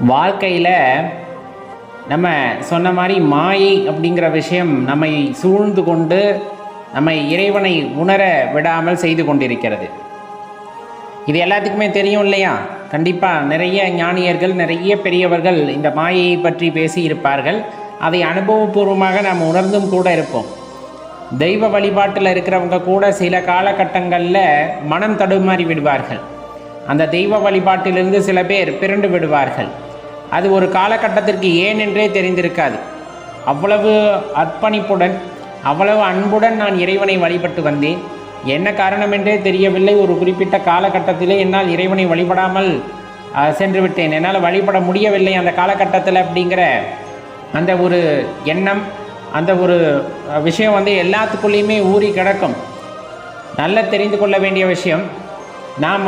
வாழ்க்கையில் நம்ம சொன்ன மாதிரி மாயை அப்படிங்கிற விஷயம் நம்மை சூழ்ந்து கொண்டு நம்மை இறைவனை உணர விடாமல் செய்து கொண்டிருக்கிறது. இது எல்லாத்துக்குமே தெரியும் இல்லையா? கண்டிப்பாக நிறைய ஞானியர்கள், நிறைய பெரியவர்கள் இந்த மாயையை பற்றி பேசியிருப்பார்கள். அதை அனுபவபூர்வமாக நாம் உணர்ந்தும் கூட இருப்போம். தெய்வ வழிபாட்டில் இருக்கிறவங்க கூட சில காலகட்டங்களில் மனம் தடுமாறி விடுவார்கள். அந்த தெய்வ வழிபாட்டிலிருந்து சில பேர் பிறண்டு விடுவார்கள். அது ஒரு காலகட்டத்திற்கு ஏன் என்றே தெரிந்திருக்காது. அவ்வளவு அர்ப்பணிப்புடன், அவ்வளவு அன்புடன் நான் இறைவனை வழிபட்டு வந்தேன். என்ன காரணம் என்றே தெரியவில்லை. ஒரு குறிப்பிட்ட காலகட்டத்திலே என்னால் இறைவனை வழிபடாமல் சென்று விட்டேன். என்னால் வழிபட முடியவில்லை அந்த காலகட்டத்தில் அப்படிங்கிற அந்த ஒரு எண்ணம், அந்த ஒரு விஷயம் எல்லாத்துக்குள்ளேயுமே ஊறி கிடக்கும். நல்லா தெரிந்து கொள்ள வேண்டிய விஷயம், நாம்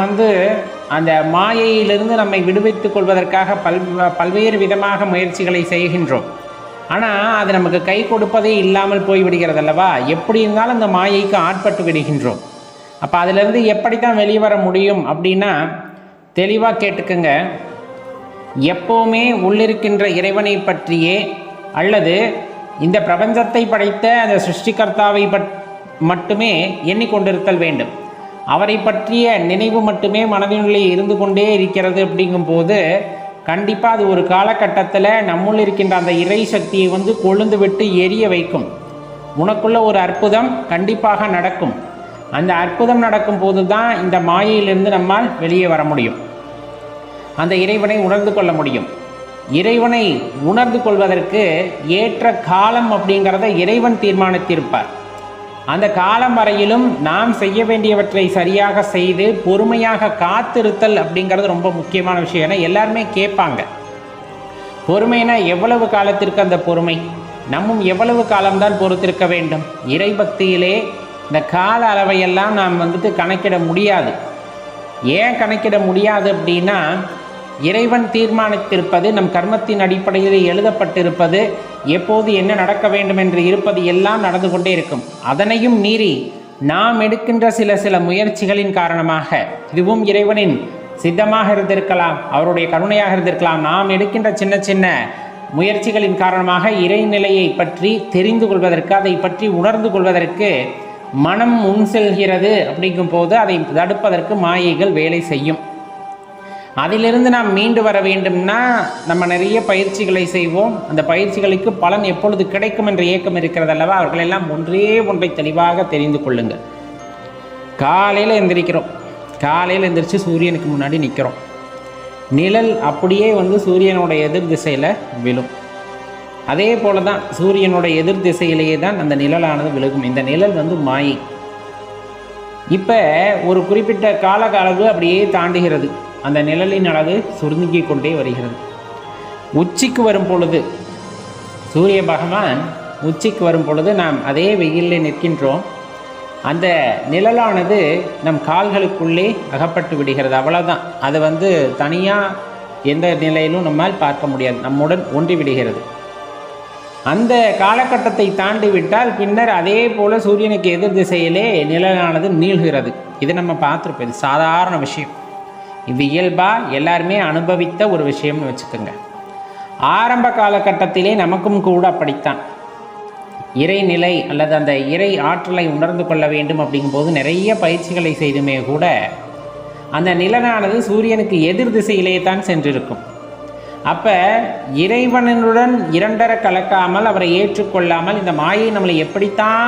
அந்த மாயையிலிருந்து நம்மை விடுவித்துக் கொள்வதற்காக பல்வேறு விதமாக முயற்சிகளை செய்கின்றோம். ஆனால் அது நமக்கு கை கொடுப்பதே இல்லாமல் போய்விடுகிறது அல்லவா? எப்படி இருந்தாலும் அந்த மாயைக்கு ஆட்பட்டு விடுகின்றோம். அப்போ அதிலிருந்து எப்படி தான் வெளிவர முடியும் அப்படின்னா தெளிவாக கேட்டுக்குங்க. எப்போவுமே உள்ளிருக்கின்ற இறைவனை பற்றியே அல்லது இந்த பிரபஞ்சத்தை படைத்த அந்த சிருஷ்டிகர்த்தாவை மட்டுமே எண்ணிக்கொண்டிருத்தல் வேண்டும். அவரை பற்றிய நினைவு மட்டுமே மனதினுள்ளே இருந்து கொண்டே இருக்கிறது. அப்படிங்கும்போது கண்டிப்பாக அது ஒரு காலகட்டத்தில் நம்முள் இருக்கின்ற அந்த இறை சக்தியை கொழுந்து விட்டு எரிய வைக்கும். உனக்குள்ள ஒரு அற்புதம் கண்டிப்பாக நடக்கும். அந்த அற்புதம் நடக்கும் போது தான் இந்த மாயையிலிருந்து நம்மால் வெளியே வர முடியும். அந்த இறைவனை உணர்ந்து கொள்ள முடியும். இறைவனை உணர்ந்து கொள்வதற்கு ஏற்ற காலம் அப்படிங்கிறத இறைவன் தீர்மானித்திருப்பார். அந்த காலம் வரையிலும் நாம் செய்ய வேண்டியவற்றை சரியாக செய்து பொறுமையாக காத்திருத்தல் அப்படிங்கிறது ரொம்ப முக்கியமான விஷயம். ஏன்னா எல்லாருமே கேட்பாங்க, பொறுமைனா எவ்வளவு காலத்திற்கு அந்த பொறுமை, நம்மும் எவ்வளவு காலம்தான் பொறுத்திருக்க வேண்டும்? இறை பக்தியிலே இந்த கால அளவையெல்லாம் நாம் கணக்கிட முடியாது. ஏன் கணக்கிட முடியாது அப்படின்னா, இறைவன் தீர்மானித்திருப்பது, நம் கர்மத்தின் அடிப்படையில் எழுதப்பட்டிருப்பது, எப்போது என்ன நடக்க வேண்டும் என்று இருப்பது எல்லாம் நடந்து கொண்டே இருக்கும். அதனையும் மீறி நாம் எடுக்கின்ற சில முயற்சிகளின் காரணமாக, இதுவும் இறைவனின் சித்தமாக இருந்திருக்கலாம், அவருடைய கருணையாக இருந்திருக்கலாம், நாம் எடுக்கின்ற சின்ன சின்ன முயற்சிகளின் காரணமாக இறைநிலையை பற்றி தெரிந்து கொள்வதற்கு, அதை பற்றி உணர்ந்து கொள்வதற்கு மனம் முன் செல்கிறது. அப்படிங்கும் போது அதை தடுப்பதற்கு மாயைகள் வேலை செய்யும். அதிலிருந்து நாம் மீண்டு வர வேண்டும்னா நம்ம நிறைய பயிற்சிகளை செய்வோம். அந்த பயிற்சிகளுக்கு பலன் எப்பொழுது கிடைக்கும் என்ற ஏக்கம் இருக்கிறது அல்லவா? அவர்களெல்லாம் ஒன்றை தெளிவாக தெரிந்து கொள்ளுங்கள். காலையில் எந்திரிக்கிறோம், காலையில் எந்திரிச்சு சூரியனுக்கு முன்னாடி நிற்கிறோம். நிழல் அப்படியே சூரியனோட எதிர் திசையில் விழும். அதே போல தான் சூரியனோட எதிர் திசையிலேயே தான் அந்த நிழலானது விழுகும். இந்த நிழல் மாயை. இப்போ ஒரு குறிப்பிட்ட கால அளவு அப்படியே தாண்டுகிறது. அந்த நிழலின் அளவு சுருங்கிக் கொண்டே வருகிறது. உச்சிக்கு வரும் பொழுது, சூரிய பகவான் உச்சிக்கு வரும் பொழுது நாம் அதே வெயிலில் நிற்கின்றோம். அந்த நிழலானது நம் கால்களுக்குள்ளே அகப்பட்டு விடுகிறது. அவ்வளோதான். அது தனியாக எந்த நிலையிலும் நம்மால் பார்க்க முடியாது, நம்முடன் ஒன்றி விடுகிறது. அந்த காலகட்டத்தை தாண்டி விட்டால் பின்னர் அதே போல் சூரியனுக்கு எதிர் திசையிலே நிழலானது நீள்கிறது. இது நம்ம பார்த்துருப்போம். இது சாதாரண விஷயம். இது இயல்பாக எல்லாருமே அனுபவித்த ஒரு விஷயம்னு வச்சுக்கோங்க. ஆரம்ப காலகட்டத்திலே நமக்கும் கூட அப்படித்தான். இறைநிலை அல்லது அந்த இறை ஆற்றலை உணர்ந்து கொள்ள வேண்டும் அப்படிங்கும்போது நிறைய பயிற்சிகளை செய்துமே கூட அந்த நிழலானது சூரியனுக்கு எதிர் திசையிலே தான் சென்றிருக்கும். அப்போ இறைவனுடன் இரண்டர கலக்காமல், அவரை ஏற்றுக்கொள்ளாமல் இந்த மாயை நம்மளை எப்படித்தான்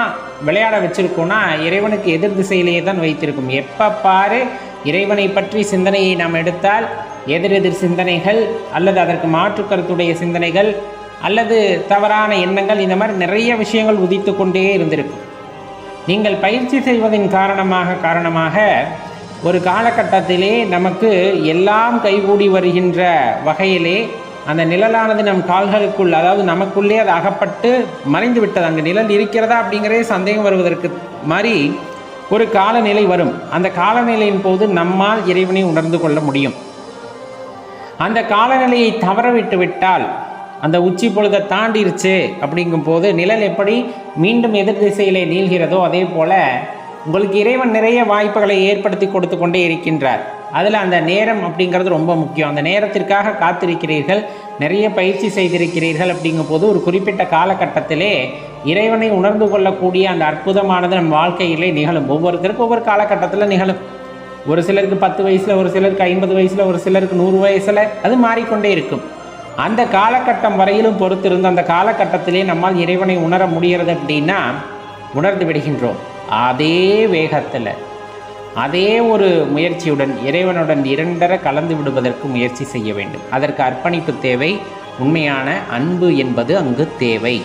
விளையாட வச்சுருக்கோன்னா இறைவனுக்கு எதிர் திசையிலேயே தான் வைத்திருக்கும். எப்போ பாரு இறைவனை பற்றி சிந்தனையை நாம் எடுத்தால் எதிரெதிர் சிந்தனைகள் அல்லது அதற்கு மாற்று கருத்துடைய சிந்தனைகள் அல்லது தவறான எண்ணங்கள், இந்த மாதிரி நிறைய விஷயங்கள் உதித்து கொண்டே இருந்திருக்கும். நீங்கள் பயிற்சி செய்வதின் காரணமாக ஒரு காலகட்டத்திலே நமக்கு எல்லாம் கைகூடி வருகின்ற வகையிலே அந்த நிழலானது நம் கால்களுக்குள், அதாவது நமக்குள்ளே அது அகப்பட்டு மறைந்து விட்டது. அங்கே நிழல் இருக்கிறதா அப்படிங்கிறதே சந்தேகம் வருவதற்கு மாதிரி ஒரு காலநிலை வரும். அந்த காலநிலையின் போது நம்மால் இறைவனை உணர்ந்து கொள்ள முடியும். அந்த காலநிலையை தவறவிட்டு விட்டால், அந்த உச்சி பொழுதை தாண்டிருச்சு அப்படிங்கும் போது நிழல் எப்படி மீண்டும் எதிர் திசையிலே நீள்கிறதோ அதே போல் உங்களுக்கு இறைவன் நிறைய வாய்ப்புகளை ஏற்படுத்தி கொடுத்து கொண்டே இருக்கின்றார். அதில் அந்த நேரம் அப்படிங்கிறது ரொம்ப முக்கியம். அந்த நேரத்திற்காக காத்திருக்கிறீர்கள், நிறைய பயிற்சி செய்திருக்கிறீர்கள். அப்படிங்கும் போது ஒரு குறிப்பிட்ட காலகட்டத்திலே இறைவனை உணர்ந்து கொள்ளக்கூடிய அந்த அற்புதமானது நம் வாழ்க்கையிலே நிகழும். ஒவ்வொருத்தருக்கும் ஒவ்வொரு காலகட்டத்தில் நிகழும். ஒரு சிலருக்கு 10 வயசில், ஒரு சிலருக்கு 50 வயசில், ஒரு சிலருக்கு 100 வயசில், அது மாறிக்கொண்டே இருக்கும். அந்த காலகட்டம் வரையிலும் பொறுத்திருந்து அந்த காலகட்டத்திலே நம்மால் இறைவனை உணர முடிகிறது அப்படின்னா உணர்ந்து விடுகின்றோம். அதே வேகத்தில், அதே ஒரு முயற்சியுடன் இறைவனுடன் இரண்டர கலந்து விடுவதற்கு முயற்சி செய்ய வேண்டும். அதற்கு அர்ப்பணிப்பு தேவை, உண்மையான அன்பு என்பது அங்கு தேவை.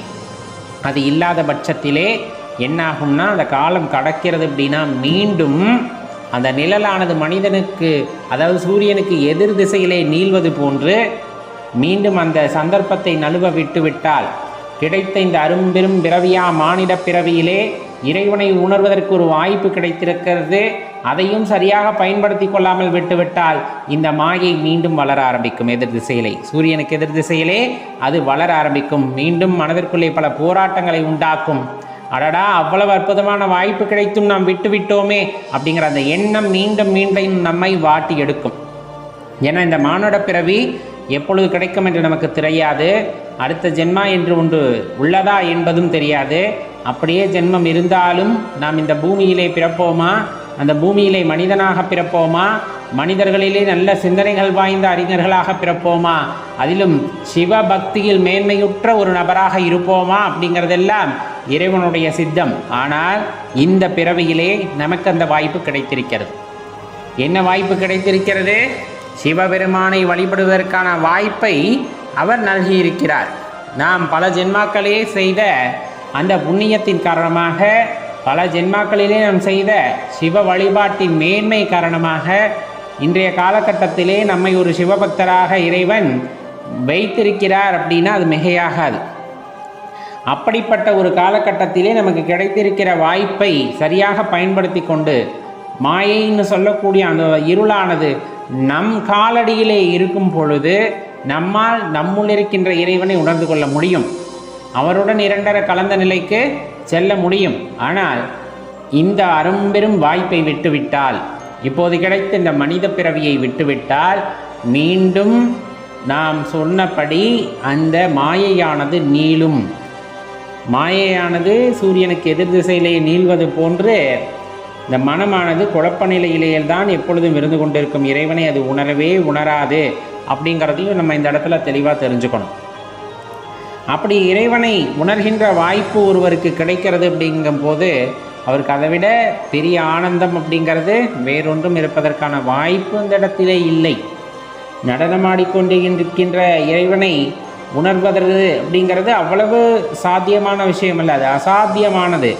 அது இல்லாத பட்சத்திலே என்னாகும்னா அந்த காலம் கடக்கிறது அப்படின்னா மீண்டும் அந்த நிழலானது மனிதனுக்கு, அதாவது சூரியனுக்கு எதிர் திசையிலே நீள்வது போன்று மீண்டும் அந்த சந்தர்ப்பத்தை நழுவ விட்டுவிட்டால் கிடைத்த இந்த அரும்பெரும் பிறவியா மானிட பிறவியிலே இறைவனை உணர்வதற்கு ஒரு வாய்ப்பு கிடைத்திருக்கிறது. அதையும் சரியாக பயன்படுத்தி கொள்ளாமல் விட்டுவிட்டால் இந்த மாயை மீண்டும் வளர ஆரம்பிக்கும். எதிர் திசையிலே, சூரியனுக்கு எதிர் திசையிலே அது வளர ஆரம்பிக்கும். மீண்டும் மனதிற்குள்ளே பல போராட்டங்களை உண்டாக்கும். அடடா, அவ்வளவு அற்புதமான வாய்ப்பு கிடைத்தும் நாம் விட்டுவிட்டோமே அப்படிங்கிற அந்த எண்ணம் மீண்டும் மீண்டும் நம்மை வாட்டி எடுக்கும். ஏன்னா இந்த மானுட பிறவி எப்பொழுது கிடைக்கும் என்று நமக்கு தெரியாது. அடுத்த ஜென்மா என்று ஒன்று உள்ளதா என்பதும் தெரியாது. அப்படியே ஜென்மம் இருந்தாலும் நாம் இந்த பூமியிலே பிறப்போமா, அந்த பூமியிலே மனிதனாக பிறப்போமா, மனிதர்களிலே நல்ல சிந்தனைகள் வாய்ந்த அறிஞர்களாக பிறப்போமா, அதிலும் சிவபக்தியில் மேன்மையுற்ற ஒரு நபராக இருப்போமா அப்படிங்கிறதெல்லாம் இறைவனுடைய சித்தம். ஆனால் இந்த பிறவியிலே நமக்கு அந்த வாய்ப்பு கிடைத்திருக்கிறது. என்ன வாய்ப்பு கிடைத்திருக்கிறது? சிவபெருமானை வழிபடுவதற்கான வாய்ப்பை அவர் நல்கியிருக்கிறார். நாம் பல ஜென்மாக்களே செய்த அந்த புண்ணியத்தின் காரணமாக, பல ஜென்மாக்களிலே நாம் செய்த சிவ வழிபாட்டின் மேன்மை காரணமாக இன்றைய காலகட்டத்திலே நம்மை ஒரு சிவபக்தராக இறைவன் வைத்திருக்கிறார் அப்படின்னா அது மிகையாகாது. அப்படிப்பட்ட ஒரு காலகட்டத்திலே நமக்கு கிடைத்திருக்கிற வாய்ப்பை சரியாக பயன்படுத்தி கொண்டு மாயைன்னு சொல்லக்கூடிய அந்த இருளானது நம் காலடியிலே இருக்கும் பொழுது நம்மால் நம்முள் இருக்கின்ற இறைவனை உணர்ந்து கொள்ள முடியும். அவருடன் இரண்டர கலந்த நிலைக்கு செல்ல முடியும். ஆனால் இந்த அரும்பெரும் வாய்ப்பை விட்டுவிட்டால், இப்போது கிடைத்த இந்த மனித பிறவியை விட்டுவிட்டால் மீண்டும் நாம் சொன்னபடி அந்த மாயையானது நீளும். மாயையானது சூரியனுக்கு எதிர் திசையிலே நீள்வது போன்று இந்த மனமானது குழப்ப நிலையிலேதான் எப்பொழுதும் இருந்து கொண்டிருக்கும். இறைவனை அது உணரவே உணராது அப்படிங்கிறதையும் நம்ம இந்த இடத்துல தெளிவாக தெரிஞ்சுக்கணும். அப்படி இறைவனை உணர்கின்ற வாய்ப்பு ஒருவருக்கு கிடைக்கிறது அப்படிங்கும் போது அவருக்கு அதை விட பெரிய ஆனந்தம் அப்படிங்கிறது வேறொன்றும் இருப்பதற்கான வாய்ப்பு இந்த இடத்திலே இல்லை. நடனமாடிக்கொண்டிருக்கின்ற இறைவனை உணர்வதற்கு அப்படிங்கிறது அவ்வளவு சாத்தியமான விஷயம் அல்ல, அது அசாத்தியமானது.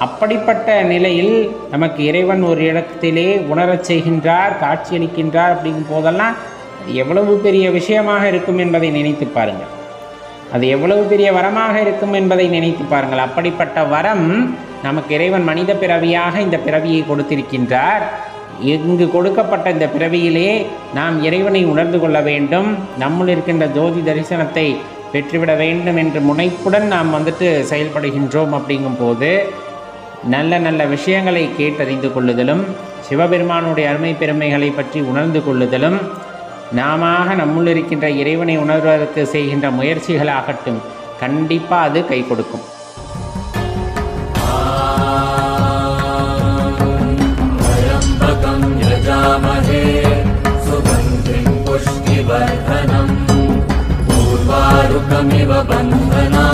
அப்படிப்பட்ட நிலையில் நமக்கு இறைவன் ஒரு இடத்திலே உணரச் செய்கின்றார், காட்சியளிக்கின்றார். அப்படிங்கும் போதெல்லாம் அது எவ்வளவு பெரிய விஷயமாக இருக்கும் என்பதை நினைத்து பாருங்கள். அது எவ்வளவு பெரிய வரமாக இருக்கும் என்பதை நினைத்து பாருங்கள். அப்படிப்பட்ட வரம் நமக்கு இறைவன் மனித பிறவியாக இந்த பிறவியை கொடுத்திருக்கின்றார். இங்கு கொடுக்கப்பட்ட இந்த பிறவியிலே நாம் இறைவனை உணர்ந்து கொள்ள வேண்டும், நம்முள் இருக்கின்ற ஜோதி தரிசனத்தை பெற்றுவிட வேண்டும் என்று முனைப்புடன் நாம் செயல்படுகின்றோம். அப்படிங்கும் போது நல்ல நல்ல விஷயங்களை கேட்டறிந்து கொள்ளுதலும், சிவபெருமானுடைய அருமை பெருமைகளை பற்றி உணர்ந்து கொள்ளுதலும், நாம நம்முள் இருக்கின்ற இறைவனை உணர்வதற்கு செய்கின்ற முயற்சிகளாகட்டும், கண்டிப்பாக அது கை கொடுக்கும். पूर्वारुकमिव बन्धना